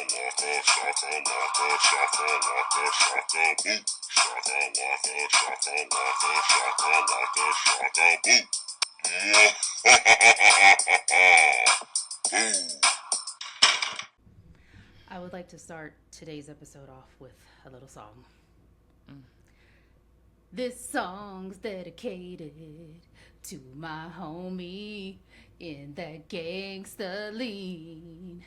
I would like to start today's episode off with a little song. This song's dedicated to my homie in that gangsta lean.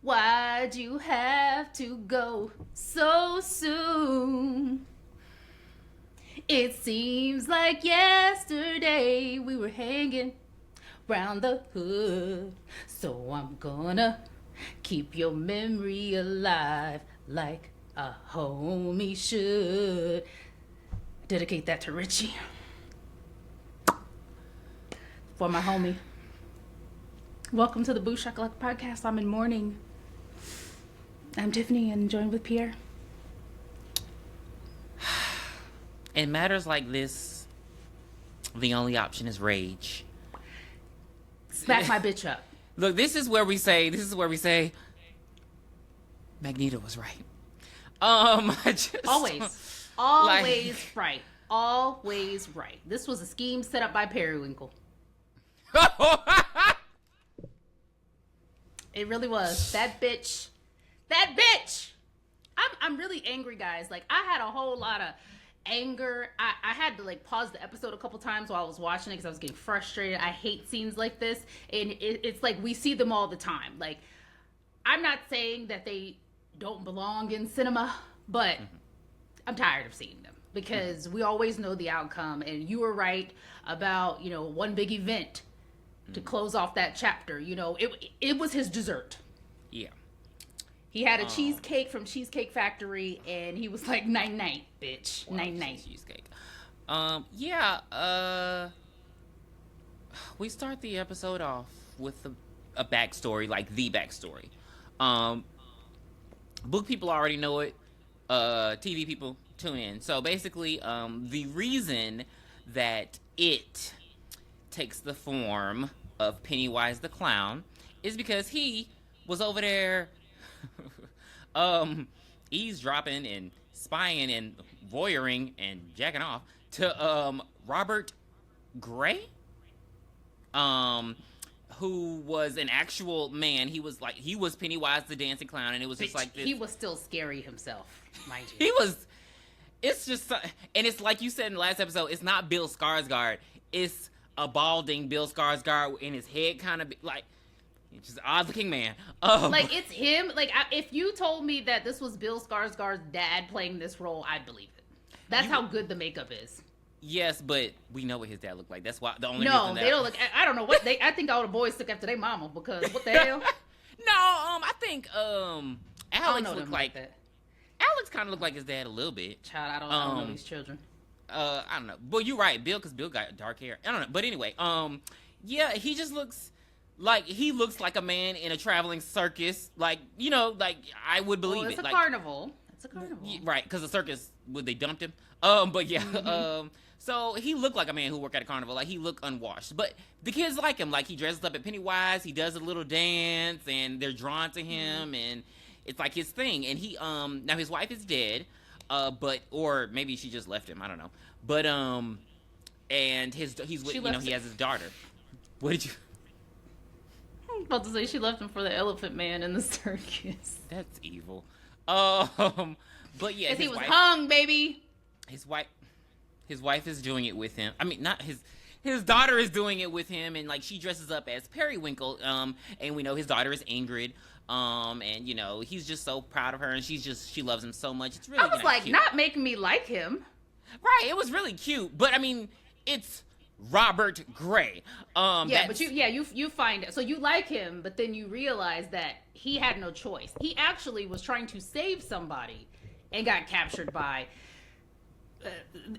Why'd you have to go so soon? It seems like yesterday we were hanging round the hood. So I'm gonna keep your memory alive like a homie should. Dedicate that to Richie. For my homie. Welcome to the Booshakalaka podcast. I'm in mourning. I'm Tiffany and joined with Pierre. In matters like this, the only option is rage. Smack my bitch up. Look, this is where we say, Magneto was right. Always right. Always right. This was a scheme set up by Periwinkle. It really was. That bitch. I'm really angry, guys. Like, I had a whole lot of anger. I had to pause the episode a couple times while I was watching it because I was getting frustrated. I hate scenes like this, and it's like we see them all the time. Like, I'm not saying that they don't belong in cinema, but I'm tired of seeing them because we always know the outcome. And you were right about, one big event to close off that chapter. It was his dessert. Yeah. He had a cheesecake from Cheesecake Factory, and he was like, night, bitch. Wow, Night. Cheesecake. We start the episode off with a backstory, like the backstory. Book people already know it. TV people tune in. So basically, the reason that it takes the form of Pennywise the Clown is because he was over there eavesdropping and spying and voyeuring and jacking off to Robert Gray, who was an actual man. He was Pennywise the dancing clown, and it was just like this. He was still scary himself, mind you. He was. It's just, and it's like you said in the last episode. It's not Bill Skarsgård. It's a balding Bill Skarsgård, and his head kind of like. Just an odd-looking man. It's him. If you told me that this was Bill Skarsgård's dad playing this role, I'd believe it. That's how good the makeup is. Yes, but we know what his dad looked like. That's why the only reason that... No, they don't look... I don't know what they... I think all the boys took after their mama because what the hell? No, I think Alex looked like that. Alex kind of looked like his dad a little bit. Child, I don't know these children. I don't know. Well, you're right, Bill, because Bill got dark hair. I don't know. But anyway, yeah, he just looks... he looks like a man in a traveling circus. I would believe it. It's a carnival. It's a carnival. Right, because the circus, they dumped him. But yeah, so he looked like a man who worked at a carnival. He looked unwashed. But the kids like him. He dresses up at Pennywise. He does a little dance, and they're drawn to him, and it's like his thing. And he, now his wife is dead, or maybe she just left him. I don't know. But, and he has his daughter. What did you... I was about to say she left him for the elephant man in the circus. That's evil. But yeah, he was hung, baby. His wife is doing it with him. I mean, not his daughter is doing it with him, and she dresses up as Periwinkle. And we know his daughter is Ingrid. And he's just so proud of her, and she loves him so much. It's really. I was cute. Not making me like him. Right, it was really cute, but I mean, it's Robert Gray. But you find it. So you like him, but then you realize that he had no choice. He actually was trying to save somebody and got captured by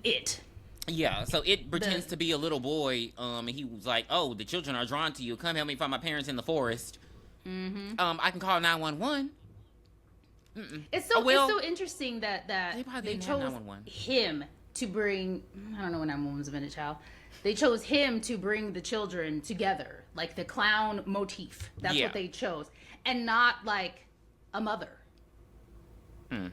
it. Yeah, so it pretends to be a little boy, and he was like, "Oh, the children are drawn to you. Come help me find my parents in the forest." Mm-hmm. I can call 911. It's so interesting that they chose 911. him to bring. I don't know when 911's been a child. They chose him to bring the children together, the clown motif. That's what they chose, and not a mother. Hmm.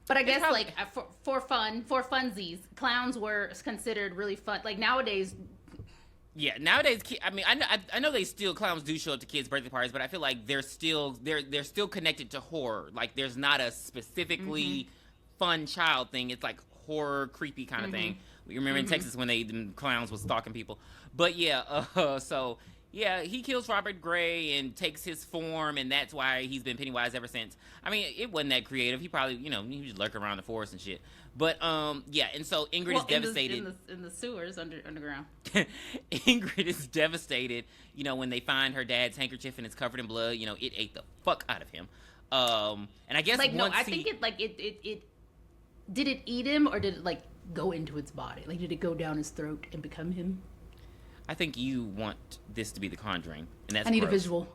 But I guess probably, like for funsies, clowns were considered really fun. Like nowadays. Yeah, nowadays, I mean, I know clowns do show up to kids' birthday parties, but I feel like they're still connected to horror. Like there's not a specifically fun child thing. It's like horror, creepy kind of thing. We remember in Texas when the clowns was stalking people. But yeah, so yeah, he kills Robert Gray and takes his form, and that's why he's been Pennywise ever since. I mean, it wasn't that creative. He probably, he was lurking around the forest and shit. But yeah, and so Ingrid is devastated in the sewers underground. Ingrid is devastated. When they find her dad's handkerchief and it's covered in blood. It ate the fuck out of him. And I guess think it did it eat him, or did it like go into its body? Like did it go down his throat and become him? I think you want this to be The Conjuring, and that's I need gross. a visual.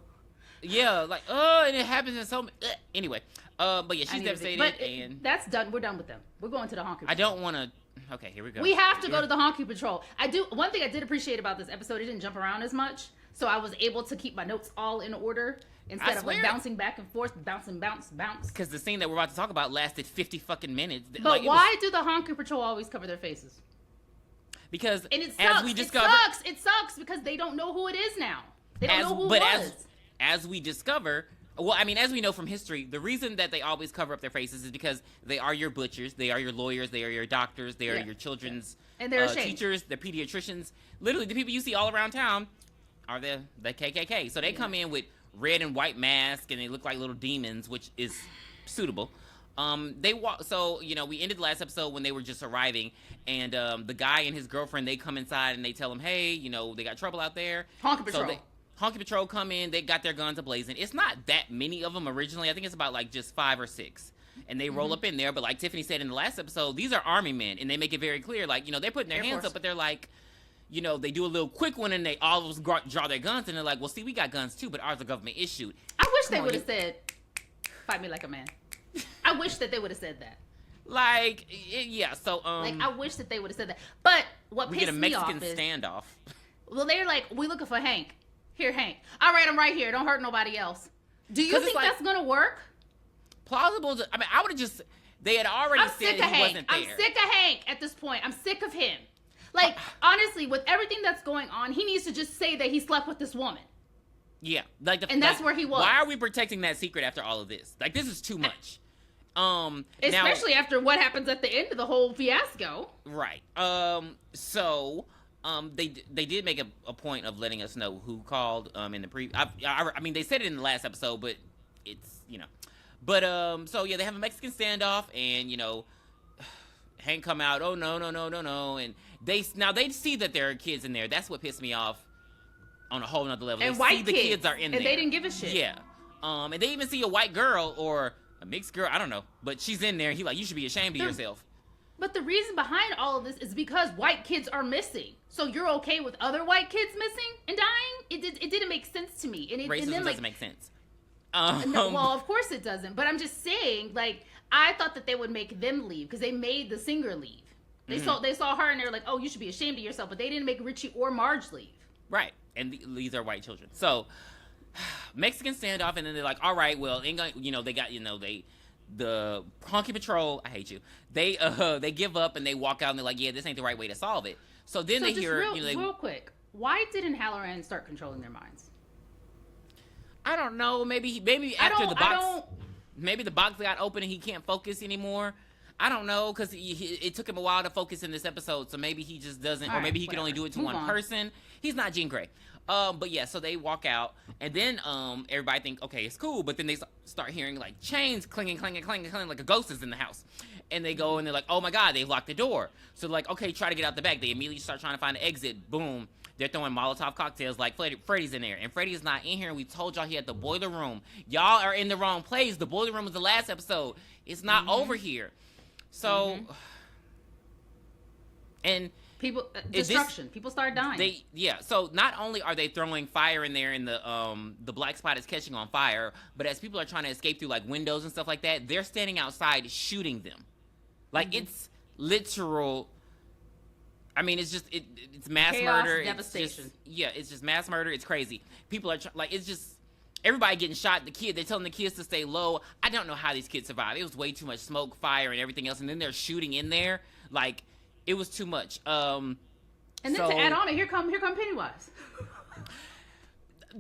Yeah, like and it happens in so. Anyway, but yeah, she's devastated, and that's done. We're done with them. We're going to the honky. I don't want to. Okay, here we go. We have to go to the honky patrol. One thing I did appreciate about this episode, it didn't jump around as much, so I was able to keep my notes all in order instead of like bouncing back and forth, bounce. Because the scene that we're about to talk about lasted 50 fucking minutes. But why do the honky patrol always cover their faces? Because and it sucks. As we discover, it sucks because they don't know who it is now. They don't know who it was. As we discover, well, I mean, as we know from history, the reason that they always cover up their faces is because they are your butchers, they are your lawyers, they are your doctors, they are your children's and they're teachers, they're pediatricians. Literally, the people you see all around town are the KKK. So they come in with red and white masks, and they look like little demons, which is suitable. They walk. So we ended the last episode when they were just arriving, and the guy and his girlfriend, they come inside and they tell him, hey, they got trouble out there. Honky patrol. So Honky Patrol come in, they got their guns ablazing. It's not that many of them originally. I think it's about like just 5 or 6. And they roll up in there, but like Tiffany said in the last episode, these are army men, and they make it very clear, like, they're putting their hands up, but they're like, they do a little quick one, and they all of them draw their guns, and they're like, well, see, we got guns too, but ours are government issued. I wish they would have said, fight me like a man. I wish that they would have said that. Like, yeah, so, like, I wish that they would have said that. But what pissed me off is... We get a Mexican standoff. Well, they're like, we looking for Hank. Here, Hank. All right, I'm right here. Don't hurt nobody else. Do you think that's going to work? Plausible. I mean, I would have just... They had already said he wasn't there. I'm sick of Hank at this point. I'm sick of him. Like, honestly, with everything that's going on, he needs to just say that he slept with this woman. Yeah. And that's where he was. Why are we protecting that secret after all of this? Like, this is too much. Especially after what happens at the end of the whole fiasco. Right. They did make a point of letting us know who called in the I mean, they said it in the last episode, but it's but so yeah, they have a Mexican standoff, and Hank come out, oh no, and they see that there are kids in there. That's what pissed me off on a whole nother level. And they white see the kids are in there, and they didn't give a shit. Yeah. And they even see a white girl or a mixed girl, I don't know, but she's in there. He like, you should be ashamed of yourself. But the reason behind all of this is because white kids are missing. So you're okay with other white kids missing and dying? It didn't make sense to me. And racism doesn't make sense. No, well, of course it doesn't. But I'm just saying, like, I thought that they would make them leave because they made the singer leave. They saw her and they're like, oh, you should be ashamed of yourself. But they didn't make Richie or Marge leave. Right. And these are white children. So Mexican standoff, and then they're like, all right, well, they got, the Honky Patrol, I hate you. They give up and they walk out and they're like, yeah, this ain't the right way to solve it. So then they hear, real quick, why didn't Halloran start controlling their minds? I don't know. Maybe after the box, maybe the box got open and he can't focus anymore. I don't know, because it took him a while to focus in this episode, so maybe he just doesn't, or maybe he can only do it to one person. He's not Jean Grey. But yeah, so they walk out, and then everybody think, okay, it's cool, but then they start hearing like chains clanging, like a ghost is in the house. And they go and they're like, oh my God, they've locked the door. So they're like, okay, try to get out the back. They immediately start trying to find an exit. Boom. They're throwing Molotov cocktails like Freddy's in there. And Freddy's not in here, and we told y'all he had the boiler room. Y'all are in the wrong place. The boiler room was the last episode. It's not over here. So, and people destruction. People start dying. So not only are they throwing fire in there, and the black spot is catching on fire, but as people are trying to escape through like windows and stuff like that, they're standing outside shooting them. Like it's literal. I mean, it's just it's mass Chaos, murder. devastation. It's just mass murder. It's crazy. People are it's just. everybody getting shot. They're telling the kids to stay low. I don't know how these kids survived. It was way too much smoke, fire, and everything else. And then they're shooting in there. Like, it was too much. And then to add on it, here come Pennywise.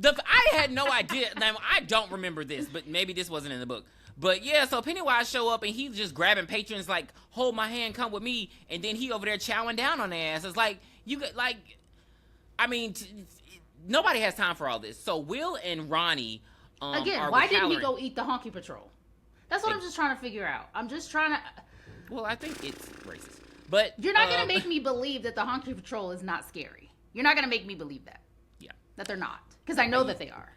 I had no idea. Now, I don't remember this, but maybe this wasn't in the book. But yeah, so Pennywise show up and he's just grabbing patrons like, hold my hand, come with me. And then he over there chowing down on their ass. It's like, nobody has time for all this. So Will and Ronnie again, why didn't he go eat the Honky Patrol? That's what I'm just trying to figure out. I'm just trying to... Well, I think it's racist. But you're not going to make me believe that the Honky Patrol is not scary. You're not going to make me believe that. Yeah. That they're not. Because I know that they are.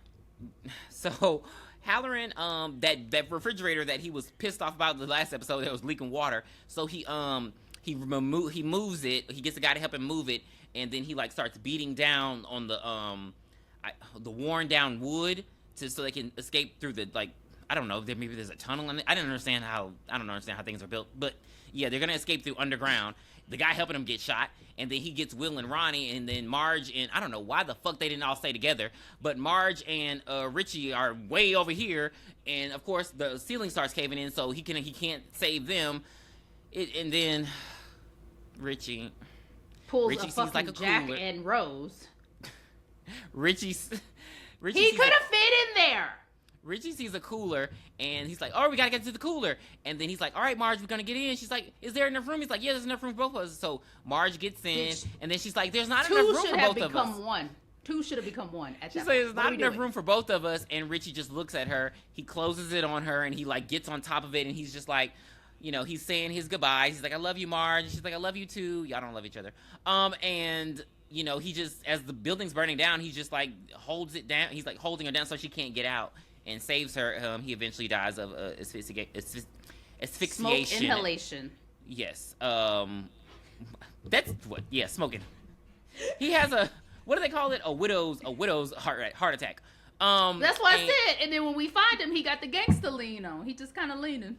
So Halloran, that refrigerator that he was pissed off about the last episode that was leaking water. So he moves it. He gets a guy to help him move it. And then he like starts beating down on the worn down wood so they can escape through the, like, I don't know, maybe there's a tunnel in it. I don't understand how things are built, but yeah, they're gonna escape through underground. The guy helping him get shot, and then he gets Will and Ronnie, and then Marge and I don't know why the fuck they didn't all stay together, but Marge and Richie are way over here, and of course the ceiling starts caving in, so he can't save them. And then Richie pulls a fucking like Jack and Rose. Richie he could have fit in there. Richie sees a cooler, and he's like, oh, we gotta get to the cooler. And then he's like, all right, Marge, we're gonna get in. She's like, is there enough room? He's like, yeah, there's enough room for both of us. So Marge gets in, and then she's like, there's not enough room for both of us. Two should have become one at that point. She's like, there's not enough room for both of us. And Richie just looks at her. He closes it on her, and he, like, gets on top of it, and he's just like, you know, he's saying his goodbyes. He's like, I love you, Marge. She's like, I love you, too. Y'all don't love each other. And... you know, he just, as the building's burning down, he just, like, holds it down. He's, like, holding her down so she can't get out and saves her. He eventually dies of asphyxiation. Smoke inhalation. Yes. That's what, yeah, smoking. He has what do they call it? A widow's heart attack. That's what I said. And then when we find him, he got the gangster lean on. He just kind of leaning.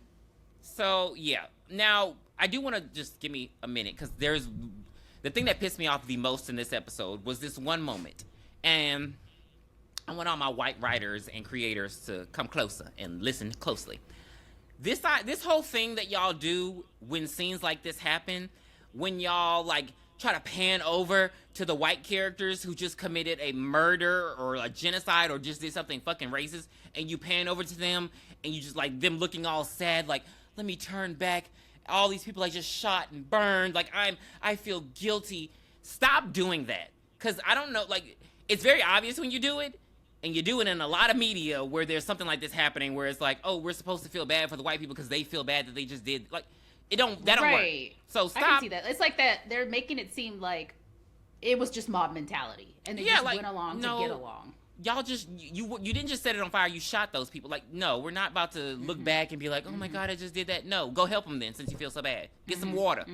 So, yeah. Now, I do want to just give me a minute, because there's... the thing that pissed me off the most in this episode was this one moment. And I want all my white writers and creators to come closer and listen closely. This whole thing that y'all do when scenes like this happen, when y'all, like, try to pan over to the white characters who just committed a murder or a genocide or just did something fucking racist, and you pan over to them, and you just, like, them looking all sad, like, let me turn back. All these people I just shot and burned. Like, I feel guilty. Stop doing that. Because I don't know, like, it's very obvious when you do it. And you do it in a lot of media where there's something like this happening where it's like, oh, we're supposed to feel bad for the white people because they feel bad that they just did. Like, that don't work. So stop. I can see that. It's like that they're making it seem like it was just mob mentality. And they just went along to get along. Y'all just, you didn't just set it on fire, you shot those people. Like, no, we're not about to look back and be like, oh my God, I just did that. No, go help them then, since you feel so bad. Get some water.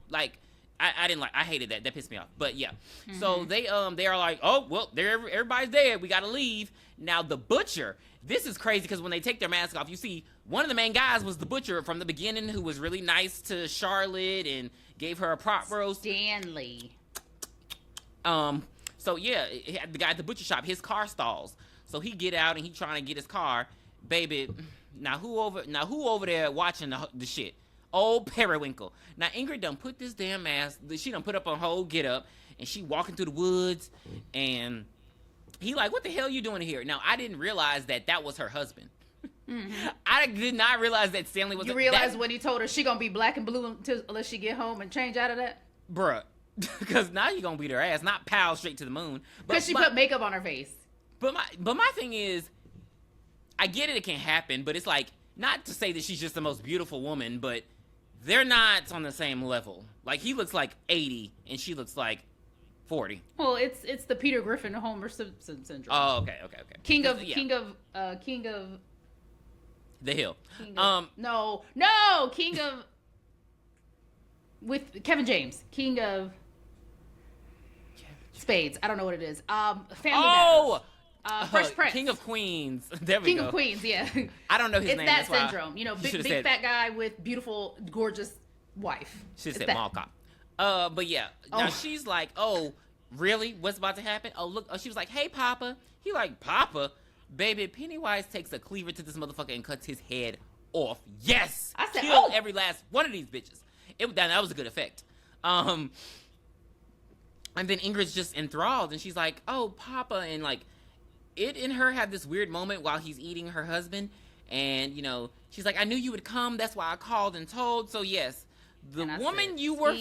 Like, I hated that. That pissed me off. But yeah. So they are like, oh, well, everybody's dead. We gotta leave. Now the butcher, this is crazy because when they take their mask off, you see one of the main guys was the butcher from the beginning who was really nice to Charlotte and gave her a prop roast. Stanley. So yeah, the guy at the butcher shop, his car stalls. So he get out and he trying to get his car. Baby, now who over there watching the shit? Old Periwinkle. Now Ingrid done put this damn mask, she done put up a whole get up, and she walking through the woods, and he like, what the hell you doing here? Now I didn't realize that was her husband. I did not realize that Stanley was. You realize when he told her she gonna be black and blue unless she get home and change out of that? Bruh. Because now you're gonna beat her ass, not pow straight to the moon. Because she put makeup on her face. But my thing is, I get it can happen, but it's like, not to say that she's just the most beautiful woman, but they're not on the same level. Like, he looks like 80, and she looks like 40. Well, it's the Peter Griffin Homer Simpson syndrome. Oh, okay. King of the Hill. King of with Kevin James. King of Spades. I don't know what it is. Family Matters. Fresh Prince. King of Queens. There we go. King of Queens, yeah. I don't know his name. It's that syndrome. You know, big fat guy with beautiful, gorgeous wife. She said mall cop. But yeah. Now she's like, oh, really? What's about to happen? Oh, look. Oh, she was like, hey, Papa. He like, Papa? Baby, Pennywise takes a cleaver to this motherfucker and cuts his head off. Yes! I said, kill every last one of these bitches. That was a good effect. And then Ingrid's just enthralled, and she's like, oh, Papa, and like, it and her have this weird moment while he's eating her husband, and, you know, she's like, I knew you would come, that's why I called and told, so yes, the woman you were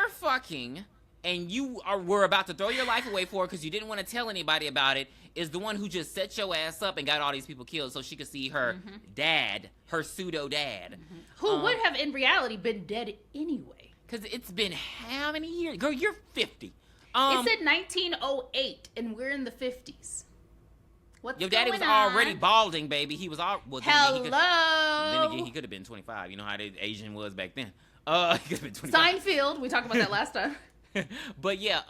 fucking, and you were about to throw your life away for because you didn't want to tell anybody about it, is the one who just set your ass up and got all these people killed so she could see her dad, her pseudo-dad. Who would have, in reality, been dead anyway. Because it's been how many years? Girl, you're 50. It said 1908, and we're in the 50s. What's your daddy was already balding, baby. He was all... Well, Hello? Then again, he could have been 25. You know how the Asian was back then. He could have been 25. Seinfeld. We talked about that last time. But yeah,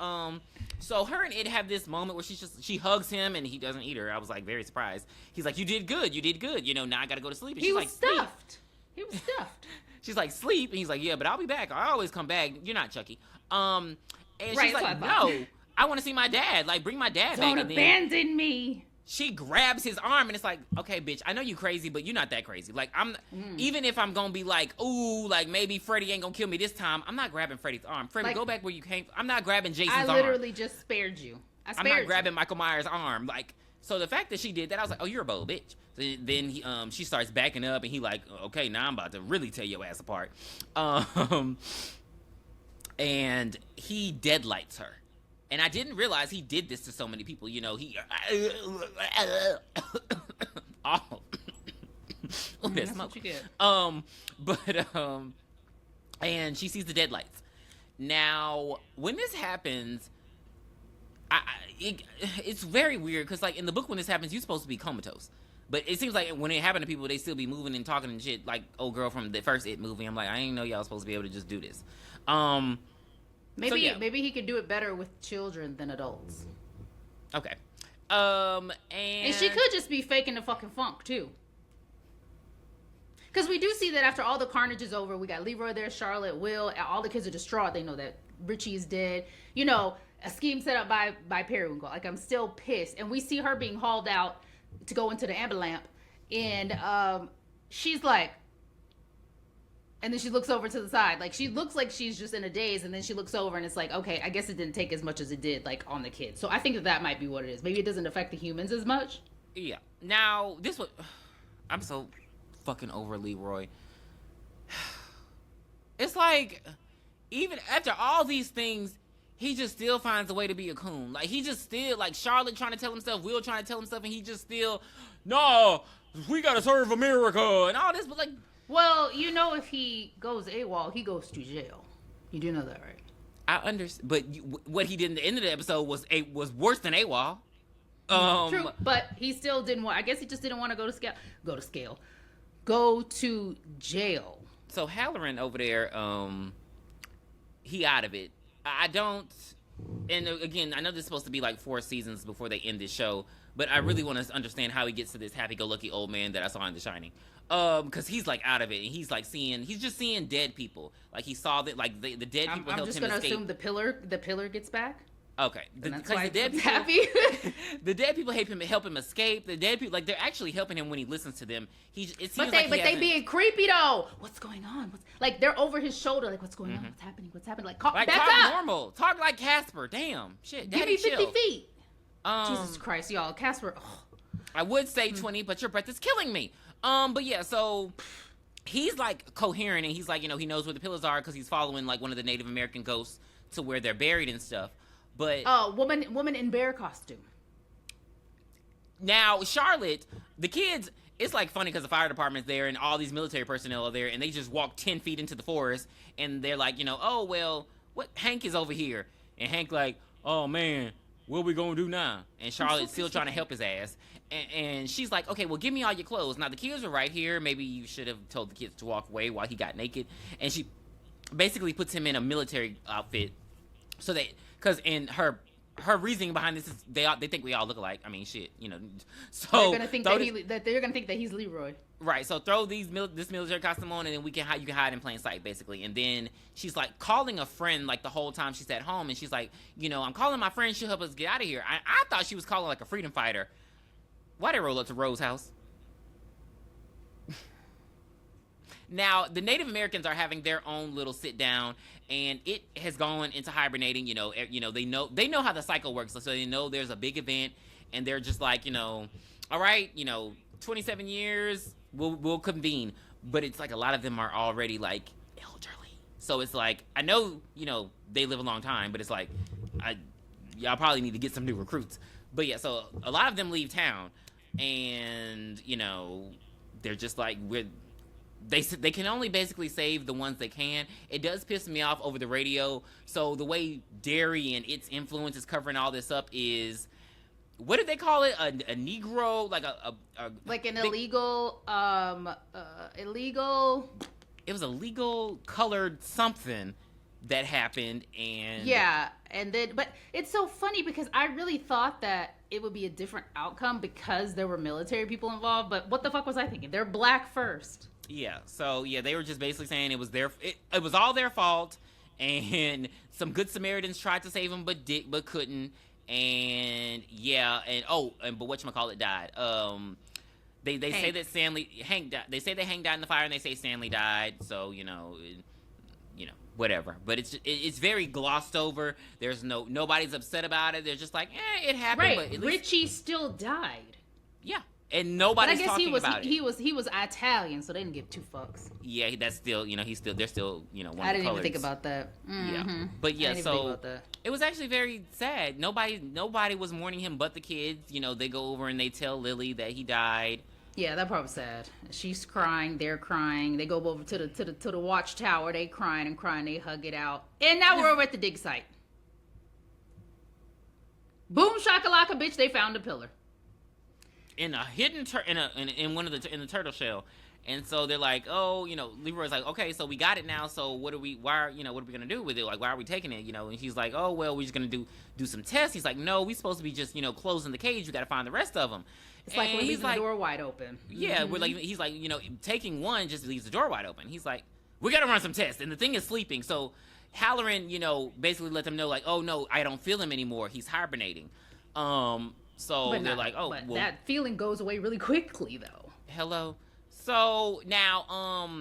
so her and Ed have this moment where she hugs him and he doesn't eat her. I was like very surprised. He's like, you did good. You know, now I gotta go to sleep. And He was like, stuffed. He was stuffed. She's like, sleep. And he's like, yeah, but I'll be back. I always come back. You're not Chucky. And Right, she's like, no, I want to see my dad. Like, bring my dad back. Don't abandon me. She grabs his arm and it's like, okay, bitch, I know you crazy, but you're not that crazy. Like, even if I'm gonna be like, ooh, like maybe Freddy ain't gonna kill me this time, I'm not grabbing Freddy's arm. Freddy, go back where you came. I'm not grabbing Jason's arm. I literally just spared you. I'm not grabbing Michael Myers' arm. Like, so the fact that she did that, I was like, oh, you're a bold bitch. So then she starts backing up and he like, okay, now I'm about to really tear your ass apart. And he deadlights her. And I didn't realize he did this to so many people. You know, he... oh. That's what you get. And she sees the deadlights. Now, when this happens, it's very weird. Because, like, in the book, when this happens, you're supposed to be comatose. But it seems like when it happened to people, they still be moving and talking and shit. Like, old girl from the first It movie. I'm like, I didn't know y'all supposed to be able to just do this. Maybe he could do it better with children than adults. Okay. And she could just be faking the fucking funk too. Because we do see that after all the carnage is over, we got Leroy there, Charlotte, Will, all the kids are distraught. They know that Richie is dead. You know, a scheme set up by Periwinkle. Like, I'm still pissed. And we see her being hauled out to go into the ambulance. And she's like, and then she looks over to the side. Like, she looks like she's just in a daze. And then she looks over and it's like, okay, I guess it didn't take as much as it did, like, on the kids. So I think that might be what it is. Maybe it doesn't affect the humans as much. Yeah. Now, this was... I'm so fucking over Leroy. It's like, even after all these things, he just still finds a way to be a coon. Like, he just still... Like, Charlotte trying to tell himself, Will trying to tell himself, and he just still... No, we gotta serve America, and all this, but, like... Well, you know, if he goes AWOL, he goes to jail. You do know that, right? I understand, but what he did in the end of the episode was worse than AWOL. True, but he still didn't want. I guess he just didn't want to go to jail. So Halloran over there, he out of it. I don't. And again, I know this is supposed to be like 4 seasons before they end this show, but I really want to understand how he gets to this happy-go-lucky old man that I saw in The Shining. Because he's like out of it, and he's like he's just seeing dead people. Like, he saw that, like, the dead people helped him escape. I'm just gonna assume the pillar gets back. Okay, because the dead people happy. The dead people help him escape. The dead people, like, they're actually helping him when he listens to them. But they being creepy though. What's going on? Like, they're over his shoulder. Like, what's going on? What's happening? Like, talk normal. Talk like Casper. Damn, shit. Give me 50 chill. feet. Jesus Christ, y'all. Casper. Oh. I would say 20, but your breath is killing me. But yeah, so he's like coherent, and he's like, you know, he knows where the pillars are because he's following like one of the Native American ghosts to where they're buried and stuff. But woman in bear costume. Now Charlotte, the kids, it's like funny because the fire department's there and all these military personnel are there, and they just walk 10 feet into the forest, and they're like, you know, oh well, what Hank is over here, and Hank like, oh man, what we gonna do now? And Charlotte's still trying to help his ass. And she's like, okay, well, give me all your clothes. Now, the kids are right here. Maybe you should have told the kids to walk away while he got naked. And she basically puts him in a military outfit. So that, because in her her reasoning behind this is they think we all look alike. I mean, shit, you know. So they're gonna think they're gonna think that he's Leroy. Right. So throw this military costume on, and then you can hide in plain sight, basically. And then she's like calling a friend like the whole time she's at home, and she's like, you know, I'm calling my friend. She'll help us get out of here. I thought she was calling like a freedom fighter. Why they roll up to Rose's house? Now, the Native Americans are having their own little sit down, and it has gone into hibernating. You know, they know how the cycle works, so they know there's a big event, and they're just like, you know, all right, you know, 27 years, we'll convene. But it's like a lot of them are already like elderly, so it's like I know, you know, they live a long time, but it's like y'all probably need to get some new recruits. But yeah, so a lot of them leave town, and you know, they're just like they can only basically save the ones they can. It does piss me off over the radio. So the way Derry and its influence is covering all this up is, what did they call it? A Negro, like an illegal. It was a legal colored something that happened, and yeah, and then but it's so funny because I really thought that it would be a different outcome because there were military people involved. But what the fuck was I thinking? They're black first. Yeah, so yeah, they were just basically saying it was it was all their fault, and some good Samaritans tried to save them but couldn't, and yeah, but whatchamacallit died. They say that Hank died. They say that Hank died in the fire, and they say Stanley died. So you know, whatever. But it's very glossed over. There's nobody's upset about it. They're just like, it happened. Right, but at least, Richie still died. Yeah. And nobody's talking about it. He was Italian, so they didn't give two fucks. Yeah, that's still, you know, they're still, you know, one of the colors. I didn't even think about that. Mm-hmm. Yeah, but yeah, so it was actually very sad. Nobody was mourning him but the kids. You know, they go over and they tell Lily that he died. Yeah, that part was sad. She's crying, they're crying. They go over to the watchtower. They crying, they hug it out, and now we're over at the dig site. Boom shakalaka, bitch! They found a pillar. In a hidden in the turtle shell, and so they're like, oh, you know, Leroy's like, okay, so we got it now. So what are we gonna do with it? Like, why are we taking it? You know, and he's like, oh, well, we're just gonna do some tests. He's like, no, we supposed to be just, you know, closing the cage. We got to find the rest of them. It's like we're leaving the door wide open. Yeah, mm-hmm. He's like, you know, taking one just leaves the door wide open. He's like, we got to run some tests, and the thing is sleeping. So Halloran, you know, basically let them know like, oh no, I don't feel him anymore. He's hibernating. So they're like, oh, but that feeling goes away really quickly, though. Hello. So now,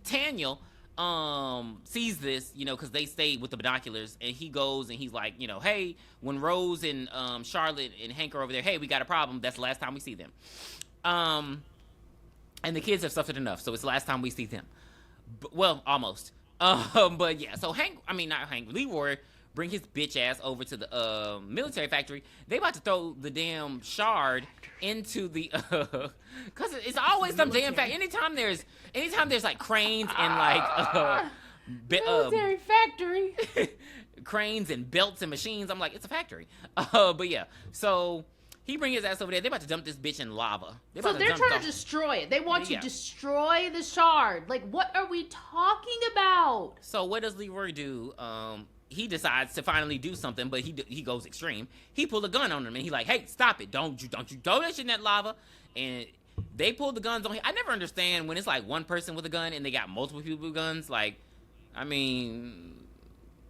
Taniel, sees this, you know, because they stayed with the binoculars, and he goes and he's like, you know, hey, when Rose and Charlotte and Hank are over there, hey, we got a problem. That's the last time we see them. And the kids have suffered enough, so it's the last time we see them. Well, almost. But yeah, so Leroy bring his bitch ass over to the military factory. They about to throw the damn shard into the cause it's always some damn factory. Anytime there's like cranes and like military factory. Cranes and belts and machines, I'm like, it's a factory. But yeah, so he bring his ass over there. They about to dump this bitch in lava. They're trying to destroy it. They want to destroy the shard. Like, what are we talking about? So what does Leroy do? He decides to finally do something, but he goes extreme. He pulled a gun on him, and he's like, hey, stop it. Don't you throw that shit in that lava. And they pulled the guns on him. I never understand when it's like one person with a gun and they got multiple people with guns. Like, I mean,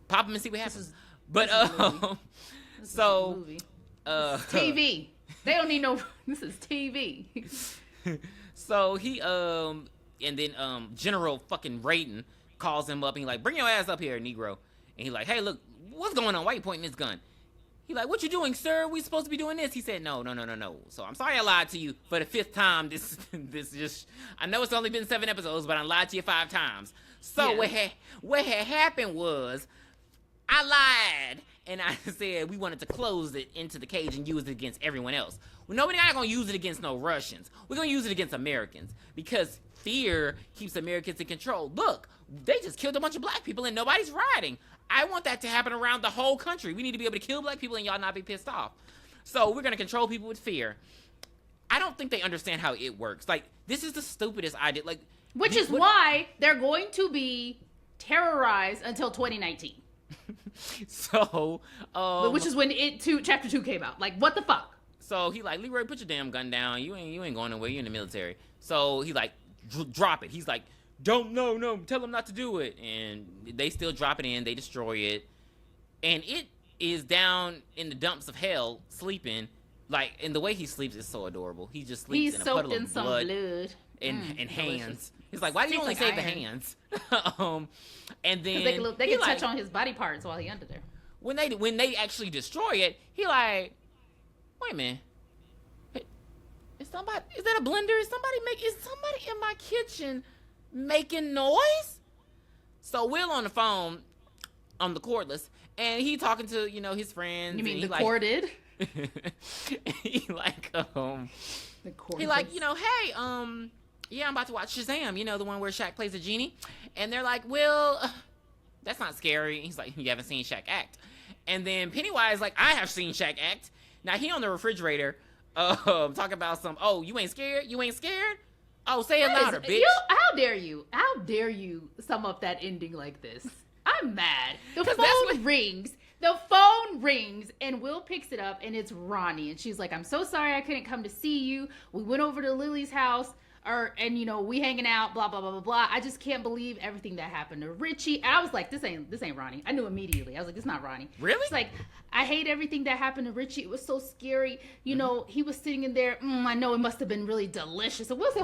pop them and see what happens. This is a movie. TV. They don't need no. This is TV. So he and then General fucking Raiden calls him up and he's like, bring your ass up here, Negro. And he's like, hey, look, what's going on? Why you pointing this gun? He's like, what you doing, sir? We supposed to be doing this. He said, no. So I'm sorry I lied to you for the 5th time. This just, I know it's only been 7 episodes, but I lied to you 5 times. So what had happened was I lied. And I said we wanted to close it into the cage and use it against everyone else. Well, nobody not going to use it against no Russians. We're going to use it against Americans because fear keeps Americans in control. Look, they just killed a bunch of black people and nobody's rioting. I want that to happen around the whole country. We need to be able to kill black people and y'all not be pissed off. So we're going to control people with fear. I don't think they understand how it works. Like, this is the stupidest idea. Like, why they're going to be terrorized until 2019. So, which is when chapter 2 came out. Like, what the fuck? So he like, Leroy, put your damn gun down. You ain't going nowhere. You in the military. So he like, drop it. He's like, no, tell him not to do it. And they still drop it in. They destroy it, and it is down in the dumps of hell, sleeping. Like, and the way he sleeps is so adorable. He just sleeps in a puddle of blood and hands. He's like, why do you only save the hands? And then they can touch on his body parts while he under there. When they actually destroy it, he like, wait a minute. Is that a blender? Is somebody in my kitchen making noise? So Will on the phone, on the cordless, and he talking to, his friends. You mean the like, corded? He like, the cordless. He like, hey, yeah, I'm about to watch Shazam, the one where Shaq plays a genie. And they're like, well, that's not scary. He's like, you haven't seen Shaq act. And then Pennywise like, I have seen Shaq act. Now he on the refrigerator, talking about you ain't scared? You ain't scared? Oh, say it louder, bitch. How dare you sum up that ending like this? I'm mad. The phone rings and Will picks it up and it's Ronnie. And she's like, I'm so sorry I couldn't come to see you. We went over to Lily's house. And we hanging out, blah blah blah blah blah. I just can't believe everything that happened to Richie. And I was like, this ain't Ronnie. I knew immediately. I was like, this is not Ronnie. Really? She's like, I hate everything that happened to Richie. It was so scary. He was sitting in there. I know it must have been really delicious. So Will said,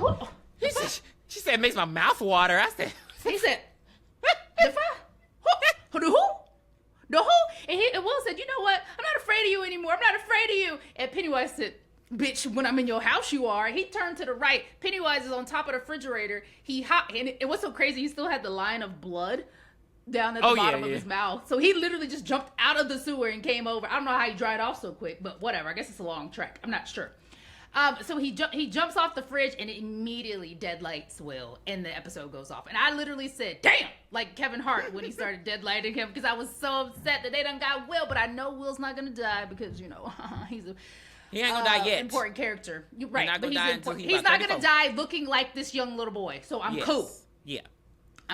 she said, it makes my mouth water. I said, he said, the who? And Will said, you know what? I'm not afraid of you anymore. I'm not afraid of you. And Pennywise said, bitch, when I'm in your house, you are. He turned to the right. Pennywise is on top of the refrigerator. He hopped, and it was so crazy. He still had the line of blood down at the bottom of his mouth. So he literally just jumped out of the sewer and came over. I don't know how he dried off so quick, but whatever. I guess it's a long trek. I'm not sure. So he jumps off the fridge and it immediately deadlights Will, and the episode goes off. And I literally said, damn, like Kevin Hart when he started deadlighting him, because I was so upset that they done got Will, but I know Will's not gonna die because, he ain't gonna die yet. Important character. You're right. He's not gonna he's not gonna die looking like this young little boy. So I'm cool. Yeah.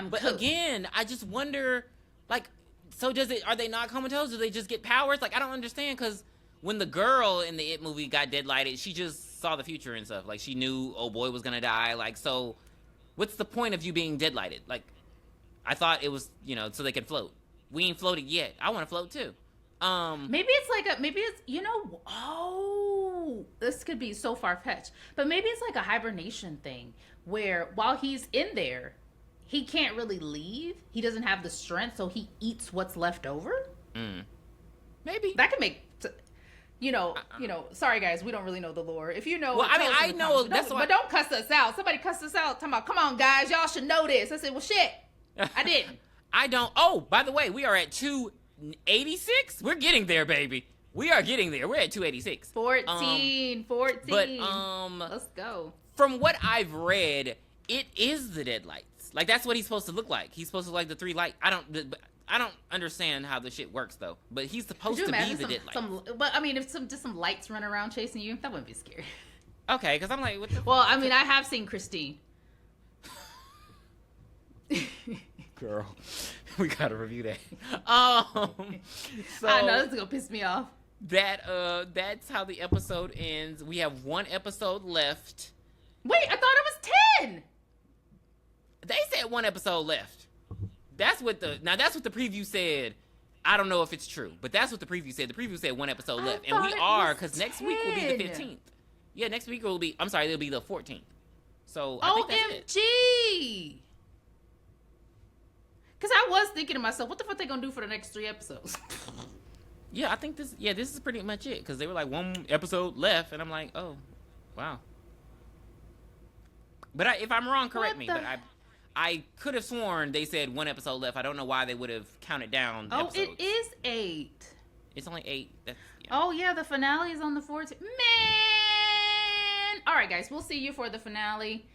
But cool. Again, I just wonder, like, so are they not comatose? Do they just get powers? Like, I don't understand, because when the girl in the It movie got deadlighted, she just saw the future and stuff. Like, she knew old boy was gonna die. Like, so what's the point of you being deadlighted? Like, I thought it was, so they could float. We ain't floated yet. I want to float too. Maybe it's this could be so far-fetched, but maybe it's like a hibernation thing where while he's in there, he can't really leave. He doesn't have the strength, so he eats what's left over. Maybe that could make, sorry guys, we don't really know the lore. If you know, well, I mean, I know that's why. But don't cuss us out. Somebody cussed us out talking about, come on guys, y'all should know this. I said, well, shit, I didn't. I don't. Oh, by the way, we are at 286. We're getting there, baby. We are getting there. We're at 286. 14. But let's go. From what I've read, it is the deadlights. Like, that's what he's supposed to look like. He's supposed to look like the 3 light. I don't understand how the shit works though. But he's supposed to be the deadlights. But I mean, if some lights run around chasing you, that wouldn't be scary. Okay, because I'm like, what the well, I mean, I have seen Christine. Girl, we gotta review that. So I know this is gonna piss me off. That's how the episode ends. We have 1 episode left. Wait, I thought it was 10. They said 1 episode left. That's what the preview said. I don't know if it's true, but that's what the preview said. The preview said 1 episode left, and we are, because next week will be the 15th. Yeah, next week it'll be the 14th. So I think that's it. OMG. Because I was thinking to myself, what the fuck they gonna do for the next 3 episodes? Yeah, I think this is pretty much it. Because they were like 1 episode left, and I'm like, oh, wow. But if I'm wrong, correct me. But I could have sworn they said 1 episode left. I don't know why they would have counted down the episodes. It is 8. It's only 8. Oh, yeah, the finale is on the 14th. Man! All right, guys, we'll see you for the finale.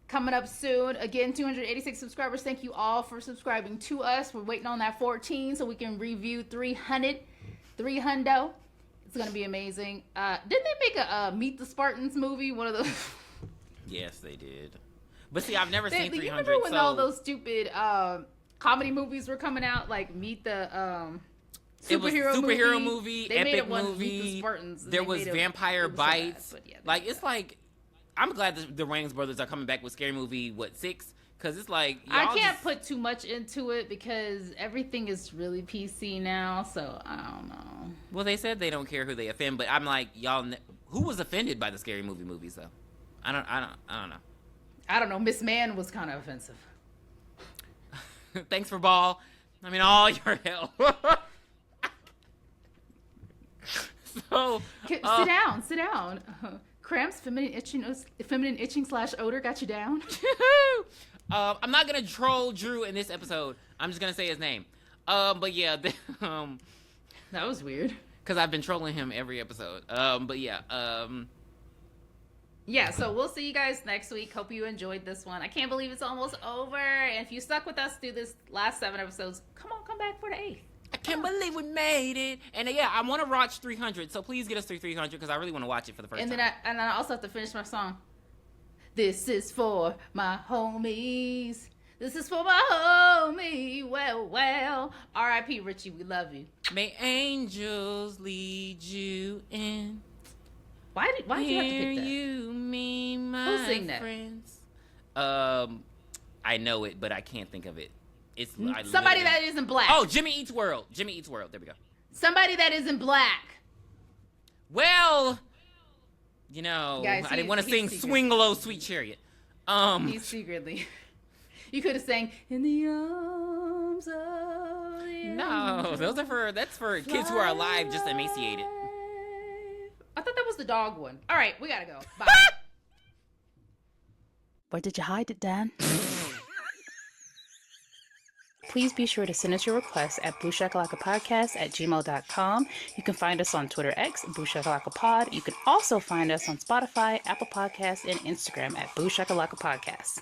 Coming up soon. Again, 286 subscribers. Thank you all for subscribing to us. We're waiting on that 14 so we can review 300. It's going to be amazing. Didn't they make a Meet the Spartans movie? One of those. Yes, they did. But see, I've never seen 300. You remember when all those stupid comedy movies were coming out, like Meet the superhero movie, they epic made it one movie. Meet the Spartans. There was Vampire Bites. So bad, yeah, like it's like, I'm glad the Wayans brothers are coming back with Scary Movie 6, because it's like I can't put too much into it because everything is really PC now. So I don't know. Well, they said they don't care who they offend, but I'm like, y'all, who was offended by the Scary Movie movies though? I don't know. I don't know. Miss Man was kind of offensive. Thanks for ball. I mean, all your help. So sit down. Cramps, feminine itching / odor got you down. I'm not gonna troll Drew in this episode. I'm just gonna say his name. But yeah, that was weird. Because I've been trolling him every episode. But yeah. Yeah, so we'll see you guys next week. Hope you enjoyed this one. I can't believe it's almost over. And if you stuck with us through this last 7 episodes, come back for the 8th. I can't believe we made it. And yeah, I want to watch 300. So please get us through 300 because I really want to watch it for the first time. And I also have to finish my song. This is for my homies. This is for my homie. Well. R.I.P. Richie, we love you. May angels lead you in. Why did you have to pick that? You mean my Who sing that? friends? I know it, but I can't think of it. It's somebody that isn't black. Oh, Jimmy Eats World. Jimmy Eats World. There we go. Somebody that isn't black. Well, you know, guys, I didn't want to sing "Swing Low, Sweet Chariot." He's secretly. You could have sang "In the Arms of the No, that's for kids who are alive, just emaciated. I thought that was the dog one. All right, we gotta go. Bye. Where did you hide it, Dan? Please be sure to send us your requests at booshakalakapodcast@gmail.com. You can find us on Twitter X, Booshakalakapod. You can also find us on Spotify, Apple Podcasts, and Instagram at Booshakalakapodcast.